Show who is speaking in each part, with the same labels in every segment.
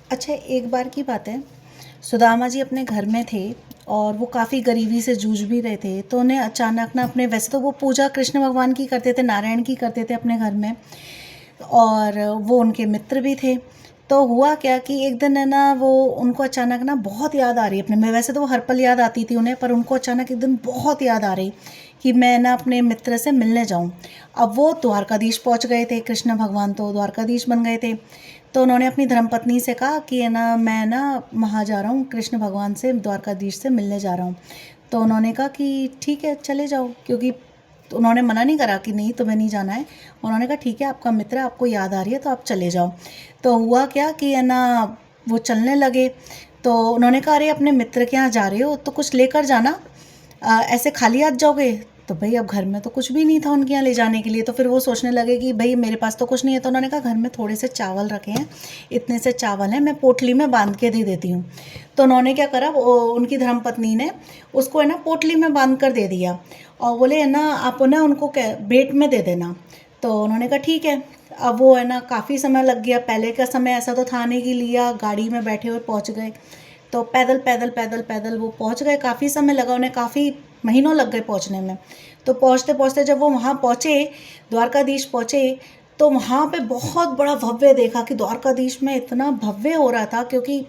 Speaker 1: अच्छा, एक बार की बात है, सुदामा जी अपने घर में थे और वो काफ़ी गरीबी से जूझ भी रहे थे। तो उन्हें अचानक ना अपने, वैसे तो वो पूजा कृष्ण भगवान की करते थे, नारायण की करते थे अपने घर में, और वो उनके मित्र भी थे। तो हुआ क्या कि एक दिन है ना, वो उनको अचानक ना बहुत याद आ रही अपने में, वैसे तो वो हर पल याद आती थी उन्हें, पर उनको अचानक एक दिन बहुत याद आ रही कि मैं ना अपने मित्र से मिलने जाऊं। अब वो द्वारकाधीश पहुंच गए थे, कृष्ण भगवान तो द्वारकाधीश बन गए थे। तो उन्होंने अपनी धर्मपत्नी से कहा कि है ना, मैं ना वहाँ जा रहा हूँ, कृष्ण भगवान से, द्वारकाधीश से मिलने जा रहा हूँ। तो उन्होंने कहा कि ठीक है चले जाओ, क्योंकि तो उन्होंने मना नहीं करा कि नहीं तुम्हें नहीं जाना है। उन्होंने कहा ठीक है, आपका मित्र है, आपको याद आ रही है तो आप चले जाओ। तो हुआ क्या कि है ना, वो चलने लगे। तो उन्होंने कहा अरे अपने मित्र के यहाँ जा रहे हो तो कुछ लेकर जाना, ऐसे खाली हाथ जाओगे? तो भाई अब घर में तो कुछ भी नहीं था उनके यहाँ ले जाने के लिए। तो फिर वो सोचने लगे कि भाई मेरे पास तो कुछ नहीं है। तो उन्होंने कहा घर में थोड़े से चावल रखे हैं, इतने से चावल हैं, मैं पोटली में बांध के दे देती हूँ। तो उन्होंने क्या करा, उनकी धर्मपत्नी ने उसको है ना पोटली में बांध कर दे दिया, और बोले है ना आप ना उनको बेट में दे देना। तो उन्होंने कहा ठीक है। अब वो है ना, काफ़ी समय लग गया, पहले का समय ऐसा तो था नहीं कि लिया गाड़ी में बैठे हुए पहुँच गए। तो पैदल पैदल पैदल पैदल वो पहुंच गए, काफ़ी समय लगा उन्हें, काफ़ी महीनों लग गए पहुंचने में। तो पहुंचते पहुंचते जब वो वहाँ पहुँचे, द्वारकाधीश पहुँचे, तो वहाँ पे बहुत बड़ा भव्य देखा कि द्वारकाधीश में इतना भव्य हो रहा था, क्योंकि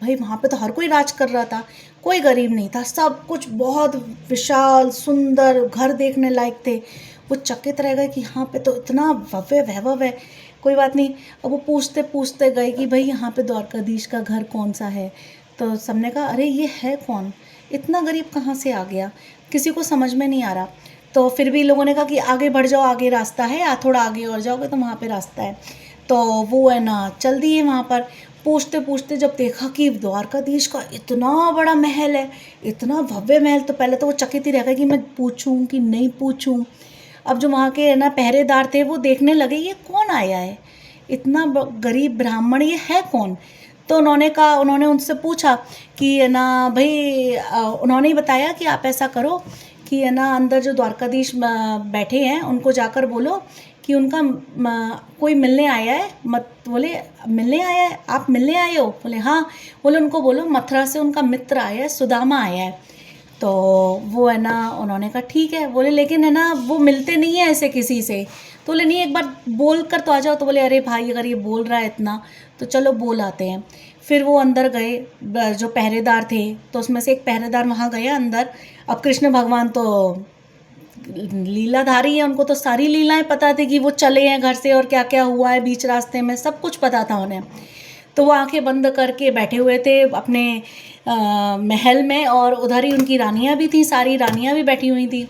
Speaker 1: भाई वहाँ पे तो हर कोई राज कर रहा था, कोई गरीब नहीं था, सब कुछ बहुत विशाल सुंदर, घर देखने लायक थे। वो चकित रह गए कि यहाँ पे तो इतना भव्य वैभव है। कोई बात नहीं, अब वो पूछते पूछते गए कि भाई यहाँ पे द्वारकाधीश का घर कौन सा है। तो सबने कहा अरे ये है कौन, इतना गरीब कहाँ से आ गया, किसी को समझ में नहीं आ रहा। तो फिर भी लोगों ने कहा कि आगे बढ़ जाओ, आगे रास्ता है, या थोड़ा आगे और जाओगे तो वहाँ पे रास्ता है। तो वो है ना चल दिए वहाँ पर। पूछते पूछते जब देखा कि द्वारकाधीश का इतना बड़ा महल है, इतना भव्य महल, तो पहले तो वो चकित ही रह गए कि मैं पूछूं कि नहीं पूछूं। अब जो वहाँ के है ना पहरेदार थे वो देखने लगे ये कौन आया है, इतना गरीब ब्राह्मण, ये है कौन। तो उन्होंने कहा, उन्होंने उनसे पूछा कि है ना भाई, उन्होंने ही बताया कि आप ऐसा करो कि है ना अंदर जो द्वारकाधीश बैठे हैं उनको जाकर बोलो कि उनका कोई मिलने आया है। मत बोले मिलने आया है, आप मिलने आए हो? बोले हाँ। बोले उनको बोलो मथुरा से उनका मित्र आया है, सुदामा आया है। तो वो है ना, उन्होंने कहा ठीक है। बोले लेकिन है ना वो मिलते नहीं है ऐसे किसी से। तो बोले नहीं, एक बार बोल कर तो आ जाओ। तो बोले अरे भाई अगर ये बोल रहा है इतना तो चलो बोल आते हैं। फिर वो अंदर गए, जो पहरेदार थे तो उसमें से एक पहरेदार वहाँ गया अंदर। अब कृष्ण भगवान तो लीलाधारी है, उनको तो सारी लीलाएं पता थी कि वो चले हैं घर से और क्या क्या हुआ है बीच रास्ते में, सब कुछ पता था उन्हें। तो वो आंखें बंद करके बैठे हुए थे अपने महल में, और उधर ही उनकी रानियां भी थी, सारी रानियां भी बैठी हुई थी।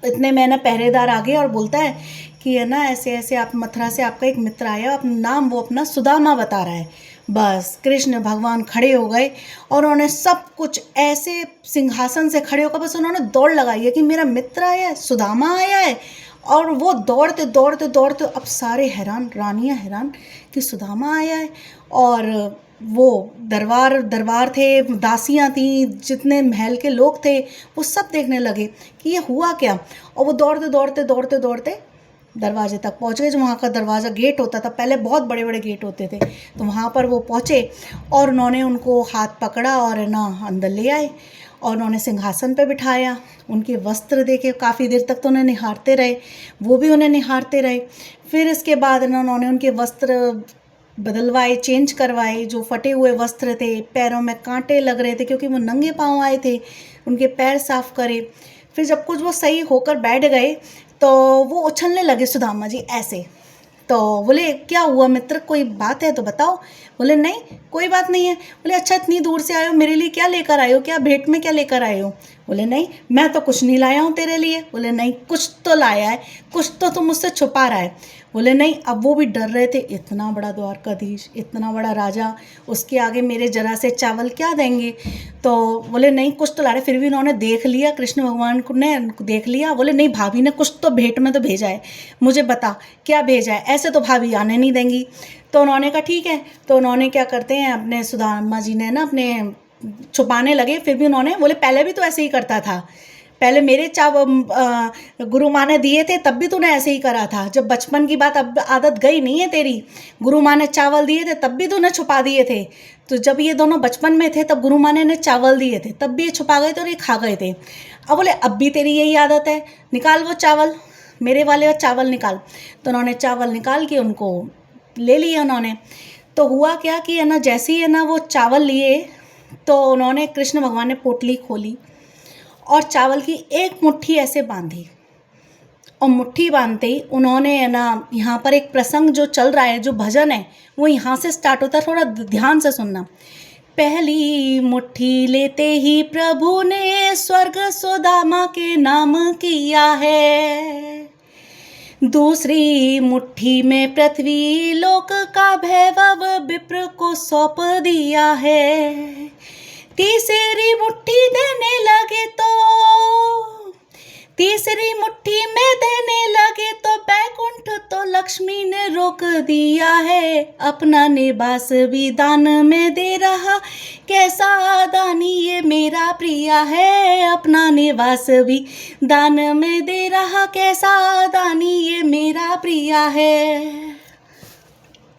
Speaker 1: इतने में ना पहरेदार आ गया और बोलता है कि है ना ऐसे ऐसे आप मथुरा से आपका एक मित्र आया, अपना नाम वो अपना सुदामा बता रहा है। बस कृष्ण भगवान खड़े हो गए और उन्होंने सब कुछ ऐसे सिंहासन से खड़े होकर बस उन्होंने दौड़ लगाई है कि मेरा मित्र आया है, सुदामा आया है। और वो दौड़ते दौड़ते दौड़ते, अब सारे हैरान, रानियां हैरान कि सुदामा आया है। और वो दरबार दरबार थे, दासियां थी, जितने महल के लोग थे वो सब देखने लगे कि ये हुआ क्या। और वो दौड़ते दौड़ते दौड़ते दौड़ते दरवाजे तक पहुंच गए, जो वहाँ का दरवाज़ा गेट होता था, पहले बहुत बड़े बड़े गेट होते थे। तो वहाँ पर वो पहुँचे और उन्होंने उनको हाथ पकड़ा और है ना अंदर ले आए, और उन्होंने सिंहासन पे बिठाया। उनके वस्त्र देखे, काफ़ी देर तक तो उन्हें निहारते रहे, वो भी उन्हें निहारते रहे। फिर इसके बाद ना उन्होंने उनके वस्त्र बदलवाए, चेंज करवाए, जो फटे हुए वस्त्र थे, पैरों में कांटे लग रहे थे क्योंकि वो नंगे पाँव आए थे, उनके पैर साफ करे। फिर जब कुछ वो सही होकर बैठ गए तो वो उछलने लगे सुदामा जी ऐसे। तो बोले क्या हुआ मित्र, कोई बात है तो बताओ। बोले नहीं कोई बात नहीं है। बोले अच्छा इतनी दूर से आए हो, मेरे लिए क्या लेकर आए हो, क्या भेंट में क्या लेकर आए हो? बोले नहीं मैं तो कुछ नहीं लाया हूँ तेरे लिए। बोले नहीं कुछ तो लाया है, कुछ तो तुम मुझसे छुपा रहा है। बोले नहीं। अब वो भी डर रहे थे, इतना बड़ा द्वारकाधीश, इतना बड़ा राजा, उसके आगे मेरे जरा से चावल क्या देंगे। तो बोले नहीं कुछ तो ला रहे। फिर भी उन्होंने देख लिया, कृष्ण भगवान को ने देख लिया। बोले नहीं भाभी ने कुछ तो भेंट में तो भेजा है, मुझे बता क्या भेजा है, ऐसे तो भाभी आने नहीं देंगी। तो उन्होंने कहा ठीक है। तो उन्होंने क्या करते हैं, अपने सुदामा जी ने ना अपने छुपाने लगे। फिर भी उन्होंने बोले पहले भी तो ऐसे ही करता था, पहले मेरे गुरु माँ ने दिए थे तब भी तूने ऐसे ही करा था। जब बचपन की बात, अब आदत गई नहीं है तेरी। गुरु माँ ने चावल दिए थे तब भी तूने छुपा दिए थे। तो जब ये दोनों बचपन में थे तब गुरु माँ ने चावल दिए थे, तब भी ये छुपा गए थे और ये खा गए थे। अब बोले अब भी तेरी यही आदत है, निकाल वो चावल, मेरे वाले चावल निकाल। तो उन्होंने चावल निकाल के उनको ले लिए उन्होंने। तो हुआ क्या कि है ना, जैसे ही है ना वो चावल लिए तो उन्होंने, कृष्ण भगवान ने पोटली खोली और चावल की एक मुट्ठी ऐसे बांधी। और मुट्ठी बांधते ही उन्होंने है ना, यहाँ पर एक प्रसंग जो चल रहा है, जो भजन है वो यहाँ से स्टार्ट होता है, थोड़ा ध्यान से सुनना। पहली मुट्ठी लेते ही प्रभु ने स्वर्ग सुदामा के नाम किया है। दूसरी मुट्ठी में पृथ्वी लोक का वैभव विप्र को सौंप दिया है। तीसरी मुट्ठी देने लगे तो, तीसरी मुट्ठी में देने लगे तो बैकुंठ तो लक्ष्मी ने रोक दिया है। अपना निवास भी दान में दे रहा, कैसा दानी ये मेरा प्रिया है। अपना निवास भी दान में दे रहा, कैसा दानी ये मेरा प्रिया है।